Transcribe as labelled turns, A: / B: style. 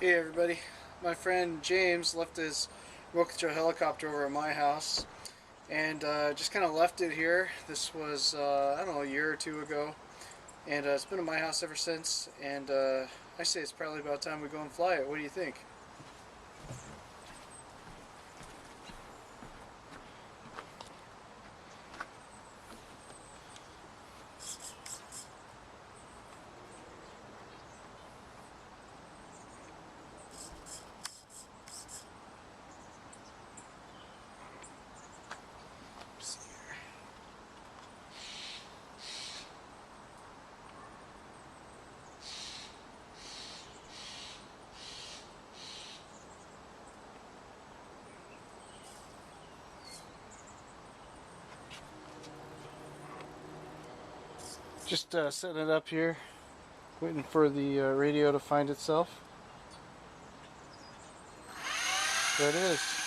A: Hey everybody, my friend James left his remote control helicopter over at my house and just kind of left it here. This was, I don't know, a year or two ago, and it's been at my house ever since, and I say it's probably about time we go and fly it. What do you think? Just setting it up here, waiting for the radio to find itself. There it is.